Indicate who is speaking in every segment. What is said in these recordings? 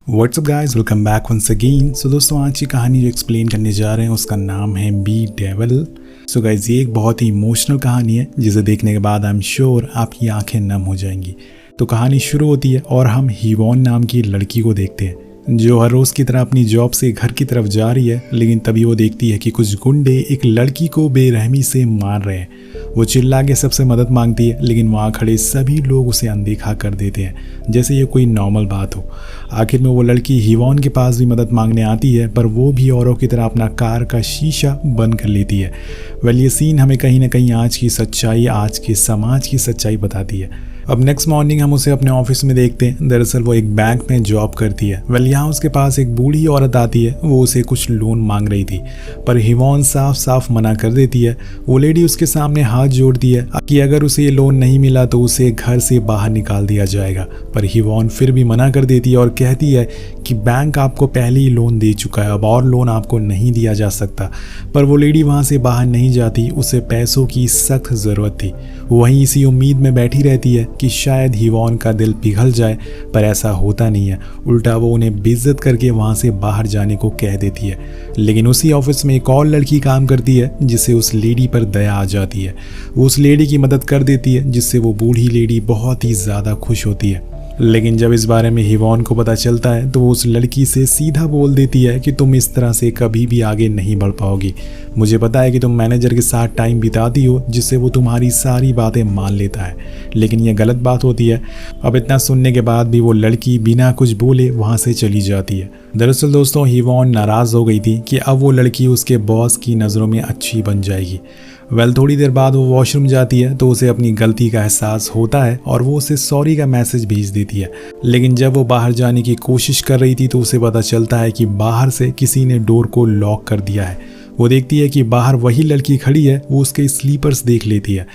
Speaker 1: WhatsApp guys, welcome back once again. So दोस्तों, आज की कहानी जो एक्सप्लेन करने जा रहे हैं उसका नाम है बी डेविल। सो गाइस, ये एक बहुत ही इमोशनल कहानी है जिसे देखने के बाद आई एम श्योर आपकी आंखें नम हो जाएंगी। तो कहानी शुरू होती है और हम हीवॉन नाम की लड़की को देखते हैं जो हर रोज़ की तरह अपनी जॉब से घर की तरफ जा रही है। लेकिन तभी वो देखती है कि कुछ गुंडे एक लड़की को बेरहमी से मार रहे हैं। वो चिल्ला के सबसे मदद मांगती है, लेकिन वहाँ खड़े सभी लोग उसे अनदेखा कर देते हैं जैसे ये कोई नॉर्मल बात हो। आखिर में वो लड़की हीवॉन के पास भी मदद मांगने आती है, पर वो भी औरों की तरह अपना कार का शीशा बंद कर लेती है। वेल, ये सीन हमें कहीं ना कहीं आज की सच्चाई, आज के समाज की सच्चाई बताती है। अब नेक्स्ट मॉर्निंग हम उसे अपने ऑफिस में देखते हैं। दरअसल वो एक बैंक में जॉब करती है। वेल, यहाँ उसके पास एक बूढ़ी औरत आती है। वो उसे कुछ लोन मांग रही थी, पर हीवॉन साफ साफ मना कर देती है। वो लेडी उसके सामने हाथ जोड़ती है कि अगर उसे ये लोन नहीं मिला तो उसे घर से बाहर निकाल दिया जाएगा। पर हीवॉन फिर भी मना कर देती है और कहती है कि बैंक आपको पहले ही लोन दे चुका है, अब और लोन आपको नहीं दिया जा सकता। पर वो लेडी वहाँ से बाहर नहीं जाती। उसे पैसों की सख्त ज़रूरत थी। वहीं इसी उम्मीद में बैठी रहती है कि शायद हीवॉन का दिल पिघल जाए, पर ऐसा होता नहीं है। उल्टा वो उन्हें बेइज्जत करके वहाँ से बाहर जाने को कह देती है। लेकिन उसी ऑफिस में एक और लड़की काम करती है जिससे उस लेडी पर दया आ जाती है। वो उस लेडी की मदद कर देती है, जिससे वो बूढ़ी लेडी बहुत ही ज़्यादा खुश होती है। लेकिन जब इस बारे में हीवॉन को पता चलता है तो वो उस लड़की से सीधा बोल देती है कि तुम इस तरह से कभी भी आगे नहीं बढ़ पाओगी। मुझे पता है कि तुम मैनेजर के साथ टाइम बिताती हो, जिससे वो तुम्हारी सारी बातें मान लेता है, लेकिन यह गलत बात होती है। अब इतना सुनने के बाद भी वो लड़की बिना कुछ बोले वहाँ से चली जाती है। दरअसल दोस्तों, हीवॉन नाराज़ हो गई थी कि अब वो लड़की उसके बॉस की नज़रों में अच्छी बन जाएगी। वेल, थोड़ी देर बाद वो वॉशरूम जाती है तो उसे अपनी गलती का एहसास होता है और वो उसे सॉरी का मैसेज भेज देती है। लेकिन जब वो बाहर जाने की कोशिश कर रही थी तो उसे पता चलता है कि बाहर से किसी ने डोर को लॉक कर दिया है। वो देखती है कि बाहर वही लड़की खड़ी है। वो उसके स्लीपर्स देख लेती है।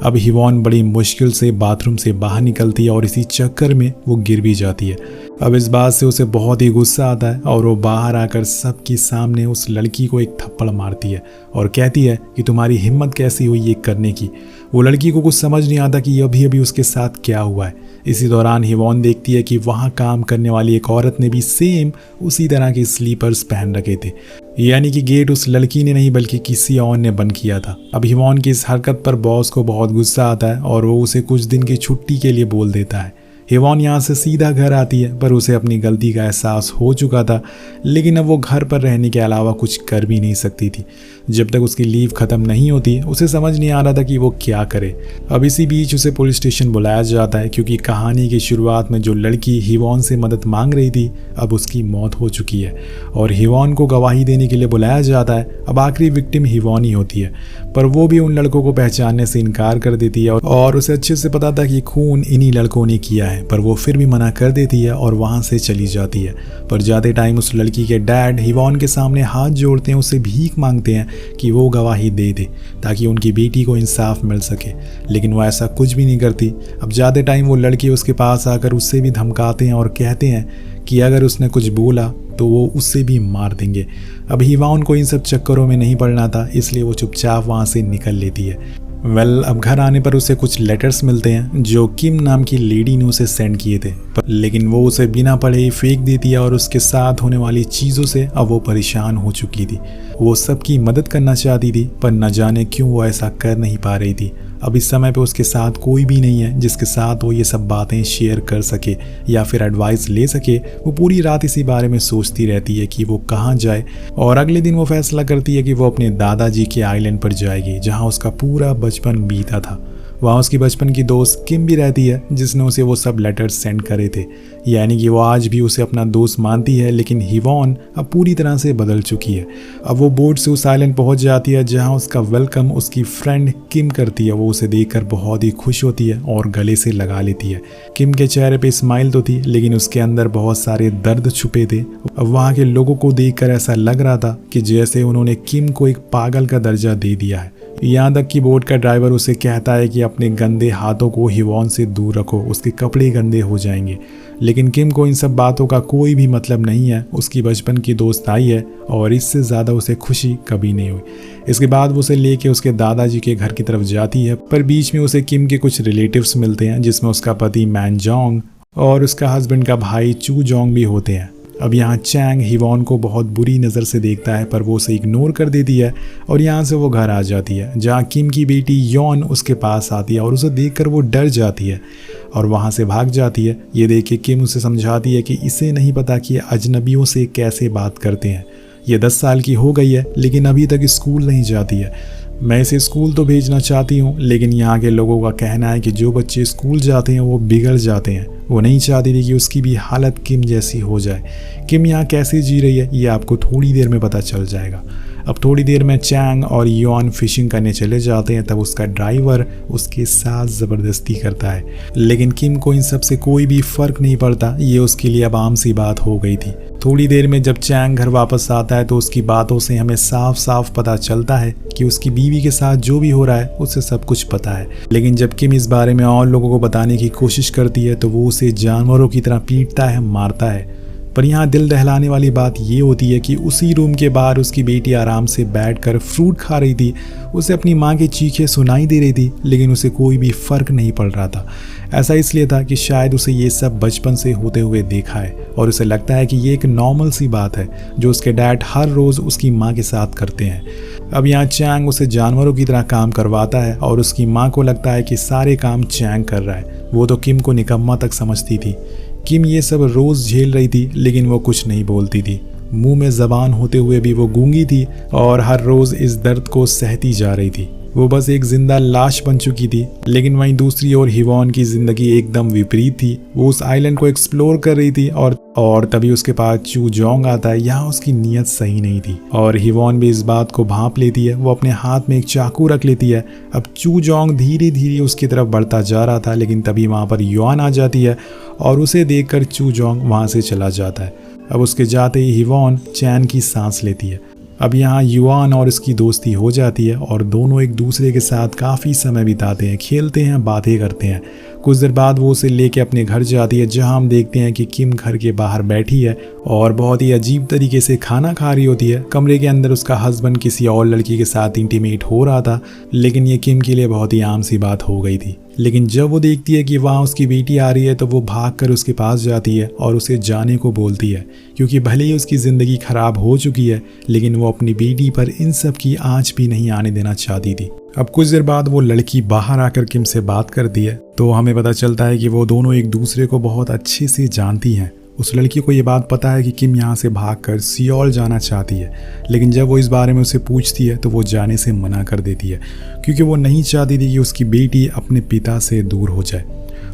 Speaker 1: अब हीवॉन बड़ी मुश्किल से बाथरूम से बाहर निकलती है और इसी चक्कर में वो गिर भी जाती है। अब इस बात से उसे बहुत ही गुस्सा आता है और वो बाहर आकर सबके सामने उस लड़की को एक थप्पड़ मारती है और कहती है कि तुम्हारी हिम्मत कैसी हुई ये करने की। वो लड़की को कुछ समझ नहीं आता कि अभी अभी उसके साथ क्या हुआ है। इसी दौरान हीवॉन देखती है कि वहाँ काम करने वाली एक औरत ने भी सेम उसी तरह के स्लीपर्स पहन रखे थे, यानी कि गेट उस लड़की ने नहीं बल्कि किसी और ने बंद किया था। अब हीवॉन की इस हरकत पर बॉस को बहुत गुस्सा आता है और वो उसे कुछ दिन की छुट्टी के लिए बोल देता है। हीवॉन यहाँ से सीधा घर आती है, पर उसे अपनी गलती का एहसास हो चुका था। लेकिन अब वो घर पर रहने के अलावा कुछ कर भी नहीं सकती थी। जब तक उसकी लीव ख़त्म नहीं होती उसे समझ नहीं आ रहा था कि वो क्या करे। अब इसी बीच उसे पुलिस स्टेशन बुलाया जाता है, क्योंकि कहानी की शुरुआत में जो लड़की हीवॉन से मदद मांग रही थी अब उसकी मौत हो चुकी है और हीवॉन को गवाही देने के लिए बुलाया जाता है। अब आखिरी विक्टिम हीवॉन ही होती है, पर वो भी उन लड़कों को पहचानने से इनकार कर देती है और उसे अच्छे से पता था कि खून इन्हीं लड़कों ने किया है, पर वो फिर भी मना कर देती है और वहाँ से चली जाती है। पर जाते टाइम उस लड़की के डैड हीवॉन के सामने हाथ जोड़ते हैं, उससे भीख मांगते हैं कि वो गवाही दे दे ताकि उनकी बेटी को इंसाफ मिल सके। लेकिन वो ऐसा कुछ भी नहीं करती। अब जाते टाइम वो लड़के उसके पास आकर उससे भी धमकाते हैं और कहते हैं कि अगर उसने कुछ बोला तो वो उससे भी मार देंगे। अब हीवॉन को इन सब चक्करों में नहीं पड़ना था, इसलिए वो चुपचाप वहाँ से निकल लेती है। वेल, अब घर आने पर उसे कुछ लेटर्स मिलते हैं जो किम नाम की लेडी ने उसे सेंड किए थे, लेकिन वो उसे बिना पढ़े ही फेंक देती है और उसके साथ होने वाली चीज़ों से अब वो परेशान हो चुकी थी। वो सबकी मदद करना चाहती थी, पर न जाने क्यों वो ऐसा कर नहीं पा रही थी। अब इस समय पे उसके साथ कोई भी नहीं है जिसके साथ वो ये सब बातें शेयर कर सके या फिर एडवाइस ले सके। वो पूरी रात इसी बारे में सोचती रहती है कि वो कहाँ जाए और अगले दिन वो फैसला करती है कि वो अपने दादाजी के आइलैंड पर जाएगी, जहाँ उसका पूरा बचपन बीता था। वहाँ उसकी बचपन की दोस्त किम भी रहती है, जिसने उसे वो सब लेटर्स सेंड करे थे। यानी कि वो आज भी उसे अपना दोस्त मानती है, लेकिन हीवॉन अब पूरी तरह से बदल चुकी है। अब वो बोट से उस आइलैंड पहुँच जाती है, जहाँ उसका वेलकम उसकी फ्रेंड किम करती है। वो उसे देखकर बहुत ही खुश होती है और गले से लगा लेती है। किम के चेहरे पे स्माइल तो थी, लेकिन उसके अंदर बहुत सारे दर्द छुपे थे। अब वहाँ के लोगों को देखकर ऐसा लग रहा था कि जैसे उन्होंने किम को एक पागल का दर्जा दे दिया है। यहाँ तक कि बोट का ड्राइवर उसे कहता है कि अपने गंदे हाथों को हीवॉन से दूर रखो, उसके कपड़े गंदे हो जाएंगे। लेकिन किम को इन सब बातों का कोई भी मतलब नहीं है। उसकी बचपन की दोस्त आई है और इससे ज़्यादा उसे खुशी कभी नहीं हुई। इसके बाद वो उसे लेके उसके दादाजी के घर की तरफ जाती है, पर बीच में उसे किम के कुछ रिलेटिव्स मिलते हैं, जिसमें उसका पति मैन जोंग और उसका हस्बैंड का भाई चू जोंग भी होते हैं। अब यहाँ चैंग हिवॉन को बहुत बुरी नज़र से देखता है, पर वो उसे इग्नोर कर देती है और यहाँ से वो घर आ जाती है, जहाँ किम की बेटी यॉन उसके पास आती है और उसे देखकर वो डर जाती है और वहाँ से भाग जाती है। ये देख के किम उसे समझाती है कि इसे नहीं पता कि अजनबियों से कैसे बात करते हैं। ये 10 साल की हो गई है लेकिन अभी तक स्कूल नहीं जाती है। मैं इसे स्कूल तो भेजना चाहती हूँ, लेकिन यहाँ के लोगों का कहना है कि जो बच्चे स्कूल जाते हैं वो बिगड़ जाते हैं। वो नहीं चाहती थी कि उसकी भी हालत किम जैसी हो जाए। किम यहाँ कैसे जी रही है ये आपको थोड़ी देर में पता चल जाएगा। अब थोड़ी देर में चैंग और यॉन फिशिंग करने चले जाते हैं, तब उसका ड्राइवर उसके साथ ज़बरदस्ती करता है, लेकिन किम को इन सब से कोई भी फ़र्क नहीं पड़ता। ये उसके लिए अब आम सी बात हो गई थी। थोड़ी देर में जब चैंग घर वापस आता है तो उसकी बातों से हमें साफ साफ पता चलता है कि उसकी बीवी के साथ जो भी हो रहा है उसे सब कुछ पता है। लेकिन जब किम इस बारे में और लोगों को बताने की कोशिश करती है तो वो उसे जानवरों की तरह पीटता है, मारता है। पर यहाँ दिल दहलाने वाली बात ये होती है कि उसी रूम के बाहर उसकी बेटी आराम से बैठकर फ्रूट खा रही थी। उसे अपनी माँ की चीखें सुनाई दे रही थी, लेकिन उसे कोई भी फर्क नहीं पड़ रहा था। ऐसा इसलिए था कि शायद उसे ये सब बचपन से होते हुए देखा है और उसे लगता है कि ये एक नॉर्मल सी बात है जो उसके डैड हर रोज़ उसकी माँ के साथ करते हैं। अब यहाँ चैंग उसे जानवरों की तरह काम करवाता है और उसकी माँ को लगता है कि सारे काम चैंग कर रहा है। वो तो किम को निकम्मा तक समझती थी। किम ये सब रोज़ झेल रही थी, लेकिन वो कुछ नहीं बोलती थी। मुंह में ज़बान होते हुए भी वो गूंगी थी और हर रोज़ इस दर्द को सहती जा रही थी। वो बस एक जिंदा लाश बन चुकी थी। लेकिन वहीं दूसरी ओर हिवॉन की ज़िंदगी एकदम विपरीत थी। वो उस आइलैंड को एक्सप्लोर कर रही थी और तभी उसके पास चू जोंग आता है। यहाँ उसकी नीयत सही नहीं थी और हिवॉन भी इस बात को भांप लेती है। वो अपने हाथ में एक चाकू रख लेती है। अब चू जोंग धीरे धीरे उसकी तरफ बढ़ता जा रहा था, लेकिन तभी वहाँ पर युआन आ जाती है और उसे देखकर चू जोंग वहाँ से चला जाता है। अब उसके जाते ही हिवॉन चैन की सांस लेती है। अब यहाँ युआन और इसकी दोस्ती हो जाती है और दोनों एक दूसरे के साथ काफ़ी समय बिताते हैं, खेलते हैं, बातें करते हैं। कुछ देर बाद वो उसे लेके अपने घर जाती है, जहाँ हम देखते हैं कि किम घर के बाहर बैठी है और बहुत ही अजीब तरीके से खाना खा रही होती है। कमरे के अंदर उसका हस्बैंड किसी और लड़की के साथ इंटीमेट हो रहा था, लेकिन ये किम के लिए बहुत ही आम सी बात हो गई थी। लेकिन जब वो देखती है कि वहाँ उसकी बेटी आ रही है तो वो भागकर उसके पास जाती है और उसे जाने को बोलती है, क्योंकि भले ही उसकी ज़िंदगी ख़राब हो चुकी है, लेकिन वो अपनी बेटी पर इन सब की आँच भी नहीं आने देना चाहती थी। अब कुछ देर बाद वो लड़की बाहर आकर किम से बात करती है, तो हमें पता चलता है कि वो दोनों एक दूसरे को बहुत अच्छे से जानती हैं। उस लड़की को ये बात पता है कि किम यहाँ से भागकर सियोल जाना चाहती है, लेकिन जब वो इस बारे में उसे पूछती है तो वो जाने से मना कर देती है, क्योंकि वो नहीं चाहती थी कि उसकी बेटी अपने पिता से दूर हो जाए।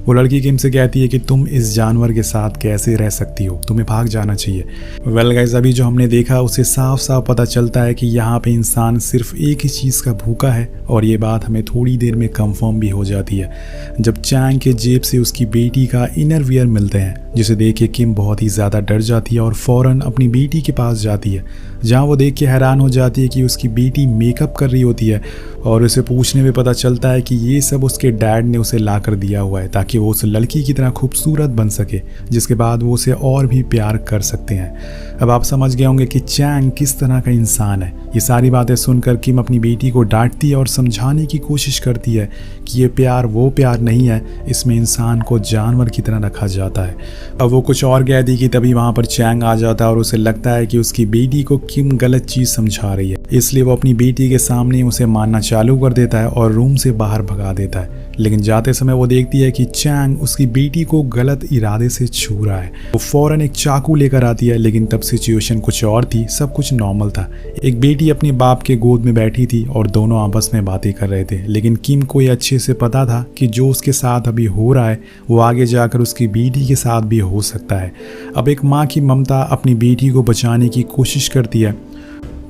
Speaker 1: वो लड़की किम से कहती है कि तुम इस जानवर के साथ कैसे रह सकती हो, तुम्हें भाग जाना चाहिए। वेल गाइस, अभी जो हमने देखा उसे साफ साफ पता चलता है कि यहाँ पे इंसान सिर्फ एक ही चीज़ का भूखा है, और ये बात हमें थोड़ी देर में कंफर्म भी हो जाती है जब चैंग के जेब से उसकी बेटी का इनर वियर मिलते हैं, जिसे देख के किम बहुत ही ज़्यादा डर जाती है और फ़ौरन अपनी बेटी के पास जाती है, जहाँ वो देख के हैरान हो जाती है कि उसकी बेटी मेकअप कर रही होती है। और उसे पूछने में पता चलता है कि ये सब उसके डैड ने उसे ला कर दिया हुआ है ताकि वो उस लड़की की तरह खूबसूरत बन सके, जिसके बाद वो उसे और भी प्यार कर सकते हैं। अब आप समझ गए होंगे कि चैंग किस तरह का इंसान है। ये सारी बातें सुनकर किम अपनी बेटी को डांटती है और समझाने की कोशिश करती है कि ये प्यार वो प्यार नहीं है, इसमें इंसान को जानवर की तरह रखा जाता है। अब वो कुछ और कहती कि तभी वहाँ पर चैंग आ जाता है और उसे लगता है कि उसकी बेटी को किम गलत चीज़ समझा रही है, इसलिए वो अपनी बेटी के सामने उसे मारना चालू कर देता है और रूम से बाहर भगा देता है। लेकिन जाते समय वो देखती है कि चैंग उसकी बेटी को गलत इरादे से छू रहा है। वो फौरन एक चाकू लेकर आती है, लेकिन तब सिचुएशन कुछ और थी, सब कुछ नॉर्मल था। एक बेटी अपने बाप के गोद में बैठी थी और दोनों आपस में बातें कर रहे थे, लेकिन किम को ये अच्छे से पता था कि जो उसके साथ अभी हो रहा है वो आगे जाकर उसकी बेटी के साथ भी हो सकता है। अब एक माँ की ममता अपनी बेटी को बचाने की कोशिश करती है।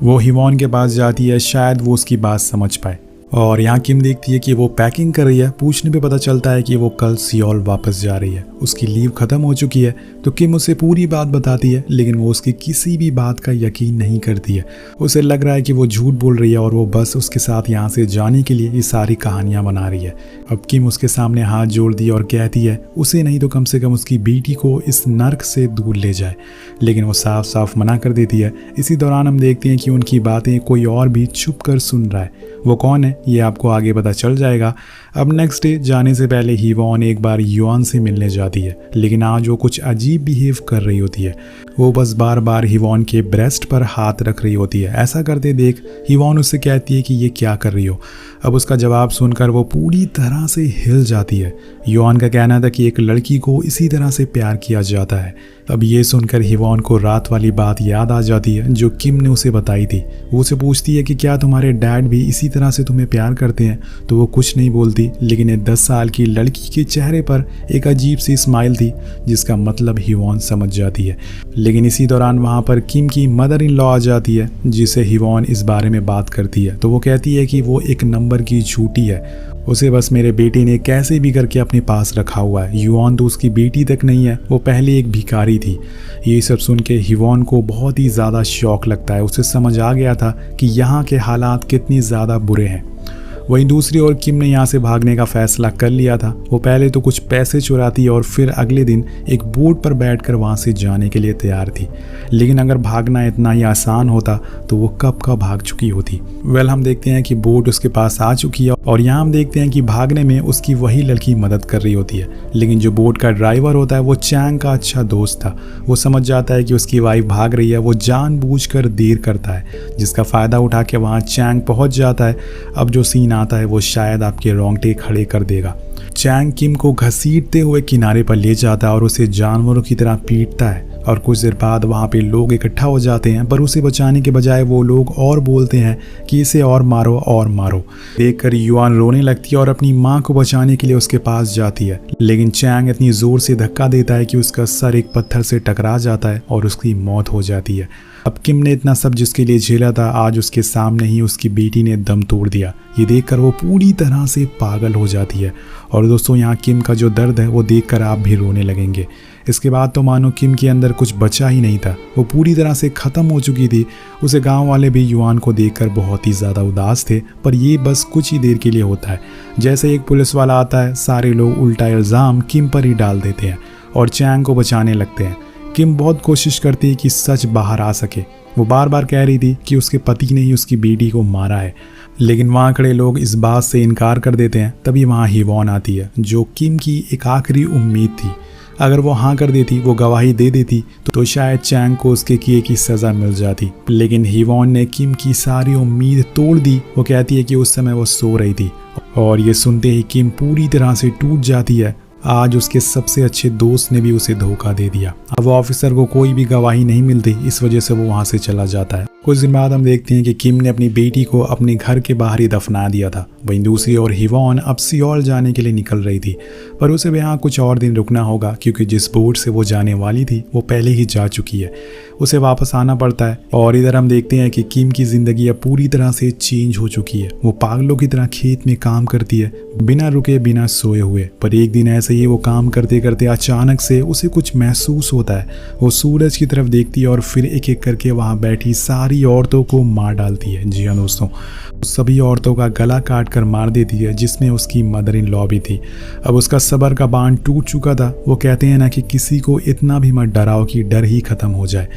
Speaker 1: वो हिवॉन के पास जाती है, शायद वो उसकी बात समझ पाए। और यहाँ किम देखती है कि वो पैकिंग कर रही है। पूछने पे पता चलता है कि वो कल सियोल वापस जा रही है, उसकी लीव ख़त्म हो चुकी है। तो किम उसे पूरी बात बताती है, लेकिन वो उसकी किसी भी बात का यकीन नहीं करती है। उसे लग रहा है कि वो झूठ बोल रही है और वो बस उसके साथ यहाँ से जाने के लिए ये सारी कहानियाँ बना रही है। अब किम उसके सामने हाथ जोड़ दी और कहती है उसे नहीं तो कम से कम उसकी बेटी को इस नर्क से दूर ले जाए, लेकिन वो साफ साफ मना कर देती है। इसी दौरान हम देखते हैं कि उनकी बातें कोई और भी छुप कर सुन रहा है। वो कौन है ये आपको आगे पता चल जाएगा। अब नेक्स्ट डे जाने से पहले हिवॉन एक बार युआन से मिलने जाती है, लेकिन आज वो कुछ अजीब बिहेव कर रही होती है। वो बस बार बार हिवॉन के ब्रेस्ट पर हाथ रख रही होती है। ऐसा करते देख हिवॉन उससे कहती है कि ये क्या कर रही हो। अब उसका जवाब सुनकर वो पूरी तरह से हिल जाती है। युआन का कहना था कि एक लड़की को इसी तरह से प्यार किया जाता है। अब ये सुनकर हिवॉन को रात वाली बात याद आ जाती है जो किम ने उसे बताई थी। वो उसे पूछती है कि क्या तुम्हारे डैड भी इसी तरह से तुम्हें प्यार करते हैं, तो वो कुछ नहीं बोलती, लेकिन एक 10 साल की लड़की के चेहरे पर एक अजीब सी स्माइल थी जिसका मतलब हिवॉन समझ जाती है। लेकिन इसी दौरान वहाँ पर किम की मदर इन लॉ आ जाती है जिसे हिवॉन इस बारे में बात करती है। तो वो कहती है कि वो एक नंबर की झूठी है, उसे बस मेरे बेटे ने कैसे भी करके अपने पास रखा हुआ है। युआन तो उसकी बेटी तक नहीं है, वो पहले एक भिखारी थी। ये सब सुन के हिवॉन को बहुत ही ज़्यादा शौक लगता है। उसे समझ आ गया था कि यहाँ के हालात कितनी ज़्यादा बुरे हैं। वहीं दूसरी ओर किम ने यहाँ से भागने का फैसला कर लिया था। वो पहले तो कुछ पैसे चुराती और फिर अगले दिन एक बोट पर बैठकर वहाँ से जाने के लिए तैयार थी। लेकिन अगर भागना इतना ही आसान होता तो वो कब का भाग चुकी होती। हम देखते हैं कि बोट उसके पास आ चुकी है और यहाँ हम देखते हैं कि भागने में उसकी वही लड़की मदद कर रही होती है। लेकिन जो बोट का ड्राइवर होता है वो चैंग का अच्छा दोस्त था। वो समझ जाता है कि उसकी वाइफ भाग रही है। वो जानबूझकर देर करता है, जिसका फ़ायदा उठा के वहाँ चैंग पहुँच जाता है। अब जो सीन आता है वो शायद आपके रोंगटे खड़े कर देगा। चैंग किम को घसीटते हुए किनारे पर ले जाता है और उसे जानवरों की तरह पीटता है और कुछ देर बाद वहाँ पे लोग इकट्ठा हो जाते हैं, पर उसे बचाने के बजाय वो लोग और बोलते हैं कि इसे और मारो और मारो। देखकर युआन रोने लगती है और अपनी माँ को बचाने के लिए उसके पास जाती है, लेकिन चैंग इतनी जोर से धक्का देता है कि उसका सर एक पत्थर से टकरा जाता है और उसकी मौत हो जाती है। अब किम ने इतना सब जिसके लिए झेला था, आज उसके सामने ही उसकी बेटी ने दम तोड़ दिया। ये देखकर वो पूरी तरह से पागल हो जाती है। और दोस्तों, यहाँ किम का जो दर्द है वो देखकर आप भी रोने लगेंगे। इसके बाद तो मानो किम के अंदर कुछ बचा ही नहीं था, वो पूरी तरह से ख़त्म हो चुकी थी। उसे गांव वाले भी युआन को देखकर बहुत ही ज़्यादा उदास थे, पर ये बस कुछ ही देर के लिए होता है। जैसे एक पुलिस वाला आता है, सारे लोग उल्टा इल्ज़ाम किम पर ही डाल देते हैं और चैंग को बचाने लगते हैं। किम बहुत कोशिश करती है कि सच बाहर आ सके। वो बार बार कह रही थी कि उसके पति ने ही उसकी बेटी को मारा है, लेकिन वहाँ खड़े लोग इस बात से इनकार कर देते हैं। तभी वहाँ हिवॉन आती है, जो किम की एक आखिरी उम्मीद थी। अगर वो हाँ कर देती, वो गवाही दे देती, तो शायद चैंग को उसके किए की सज़ा मिल जाती। लेकिन हिवॉन ने किम की सारी उम्मीद तोड़ दी। वो कहती है कि उस समय वो सो रही थी और ये सुनते ही किम पूरी तरह से टूट जाती है। आज उसके सबसे अच्छे दोस्त ने भी उसे धोखा दे दिया। अब वो ऑफिसर को कोई भी गवाही नहीं मिलती, इस वजह से वो वहाँ से चला जाता है। कुछ दिन बाद हम देखते हैं कि किम ने अपनी बेटी को अपने घर के बाहर ही दफना दिया था। वहीं दूसरी ओर हिवॉन अब सियोल जाने के लिए निकल रही थी, पर उसे यहाँ कुछ और दिन रुकना होगा क्योंकि जिस बोट से वो जाने वाली थी वो पहले ही जा चुकी है। उसे वापस आना पड़ता है। और इधर हम देखते हैं कि किम की ज़िंदगी अब पूरी तरह से चेंज हो चुकी है। वो पागलों की तरह खेत में काम करती है, बिना रुके बिना सोए हुए। पर एक दिन ऐसे ही वो काम करते करते अचानक से उसे कुछ महसूस होता है। वो सूरज की तरफ देखती है और फिर एक एक करके वहाँ बैठी सारी औरतों को मार डालती है। जी हाँ दोस्तों, सभी औरतों का गला काट कर मार देती है, जिसमें उसकी मदर इन लॉ भी थी। अब उसका सब्र का बांध टूट चुका था। वो कहते हैं ना कि किसी को इतना भी मत डराओ कि डर ही खत्म हो जाए।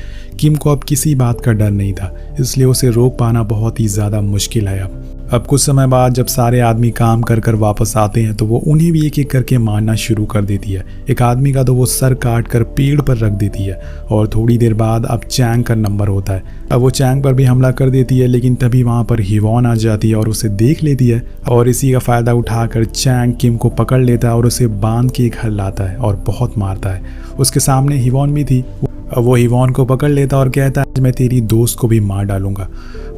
Speaker 1: किम को अब किसी बात का डर नहीं था, इसलिए उसे रोक पाना बहुत ही ज़्यादा मुश्किल है। अब कुछ समय बाद जब सारे आदमी काम कर कर वापस आते हैं तो वो उन्हें भी एक एक करके मारना शुरू कर देती है। एक आदमी का तो वो सर काट कर पेड़ पर रख देती है। और थोड़ी देर बाद अब चैंग का नंबर होता है। अब वो चैंग पर भी हमला कर देती है, लेकिन तभी वहाँ पर हिवॉन आ जाती है और उसे देख लेती है। और इसी का फ़ायदा उठाकर चैंग किम को पकड़ लेता है और उसे बांध के घर लाता है और बहुत मारता है। उसके सामने हिवॉन भी थी। अब वो हिवॉन को पकड़ लेता और कहता है मैं तेरी दोस्त को भी मार डालूंगा।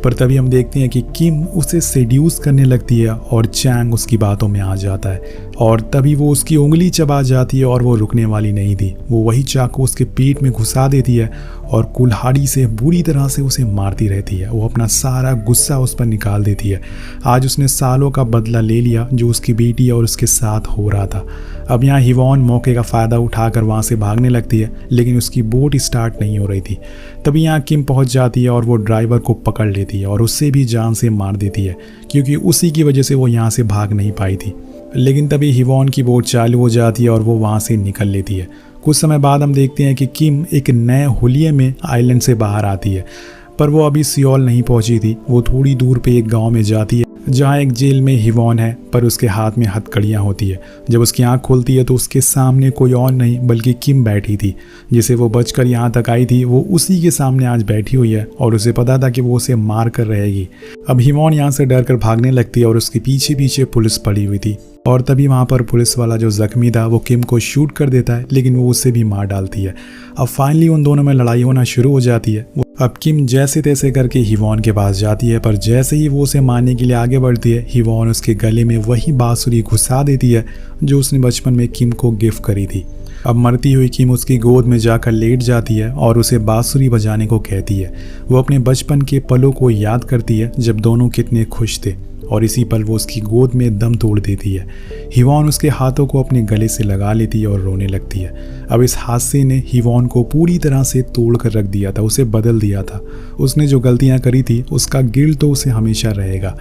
Speaker 1: पर तभी हम देखते हैं कि किम उसे सेड्यूस करने लगती है और चैंग उसकी बातों में आ जाता है। और तभी वो उसकी उंगली चबा जाती है और वो रुकने वाली नहीं थी। वो वही चाकू उसके पेट में घुसा देती है और कुल्हाड़ी से बुरी तरह से उसे मारती रहती है। वो अपना सारा गुस्सा उस पर निकाल देती है। आज उसने सालों का बदला ले लिया जो उसकी बेटी और उसके साथ हो रहा था। अब यहाँ हिवॉन मौके का फ़ायदा उठाकर वहाँ से भागने लगती है, लेकिन उसकी बोट स्टार्ट नहीं हो रही थी। तभी यहाँ किम पहुँच जाती है और वो ड्राइवर को पकड़ लेती है और उससे भी जान से मार देती है, क्योंकि उसी की वजह से वो यहाँ से भाग नहीं पाई थी। लेकिन तभी हिवॉन की बोट चालू हो जाती है और वो वहाँ से निकल लेती है। कुछ समय बाद हम देखते हैं कि किम एक नए हुलिये में आइलैंड से बाहर आती है, पर वो अभी सियोल नहीं पहुंची थी। वो थोड़ी दूर पे एक गांव में जाती है। जहाँ एक जेल में हिवॉन है पर उसके हाथ में हथकड़ियाँ होती है। जब उसकी आंख खुलती है तो उसके सामने कोई और नहीं बल्कि किम बैठी थी, जिसे वो बचकर यहाँ तक आई थी वो उसी के सामने आज बैठी हुई है और उसे पता था कि वो उसे मार कर रहेगी। अब हिवॉन यहाँ से डर कर भागने लगती है और उसके पीछे पीछे पुलिस पड़ी हुई थी और तभी वहाँ पर पुलिस वाला जो जख्मी था वो किम को शूट कर देता है, लेकिन वो उसे भी मार डालती है। अब फाइनली उन दोनों में लड़ाई होना शुरू हो जाती है। अब किम जैसे तैसे करके हिवॉन के पास जाती है, पर जैसे ही वो उसे मारने के लिए आगे बढ़ती है हिवॉन उसके गले में वही बांसुरी घुसा देती है जो उसने बचपन में किम को गिफ्ट करी थी। अब मरती हुई किम उसकी गोद में जाकर लेट जाती है और उसे बांसुरी बजाने को कहती है। वो अपने बचपन के पलों को याद करती है जब दोनों कितने खुश थे और इसी पल वो उसकी गोद में दम तोड़ देती है। हिवॉन उसके हाथों को अपने गले से लगा लेती है और रोने लगती है। अब इस हादसे ने हिवॉन को पूरी तरह से तोड़ कर रख दिया था, उसे बदल दिया था। उसने जो गलतियां करी थी उसका गिल्ट तो उसे हमेशा रहेगा।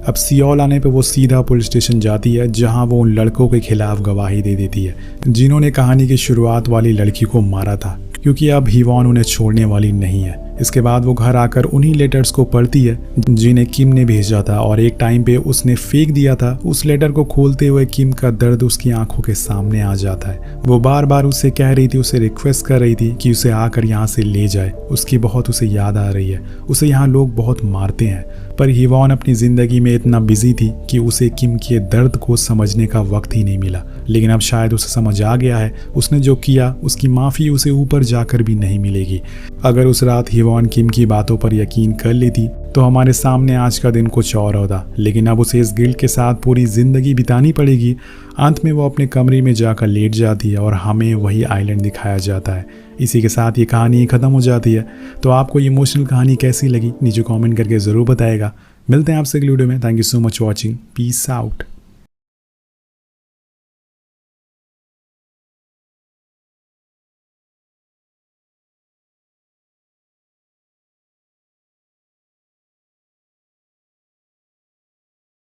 Speaker 1: अब सियोल आने पे वो सीधा पुलिस स्टेशन जाती है जहां वो उन लड़कों के खिलाफ गवाही दे देती है जिन्होंने कहानी की शुरुआत वाली लड़की को मारा था, क्योंकि अब हिवॉन उन्हें छोड़ने वाली नहीं है। इसके बाद वो घर आकर उन्हीं लेटर्स को पढ़ती है जिन्हें किम ने भेजा था और एक टाइम पे उसने फेंक दिया था। उस लेटर को खोलते हुए किम का दर्द उसकी आंखों के सामने आ जाता है। वो बार बार उससे कह रही थी, उसे रिक्वेस्ट कर रही थी कि उसे आकर यहाँ से ले जाए। उसकी बहुत उसे याद आ रही है, उसे यहाँ लोग बहुत मारते हैं। पर हिवॉन अपनी ज़िंदगी में इतना बिजी थी कि उसे किम के दर्द को समझने का वक्त ही नहीं मिला। लेकिन अब शायद उसे समझ आ गया है उसने जो किया उसकी माफ़ी उसे ऊपर जाकर भी नहीं मिलेगी। अगर उस रात हिवॉन किम की बातों पर यकीन कर लेती तो हमारे सामने आज का दिन कुछ और होता, लेकिन अब उसे इस गिल्ट के साथ पूरी ज़िंदगी बितानी पड़ेगी। अंत में वो अपने कमरे में जाकर लेट जाती है और हमें वही आइलैंड दिखाया जाता है। इसी के साथ ये कहानी ख़त्म हो जाती है। तो आपको ये इमोशनल कहानी कैसी लगी नीचे कमेंट करके ज़रूर बताएगा। मिलते हैं आपसे अगली वीडियो में। Thank you so much watching. Peace out.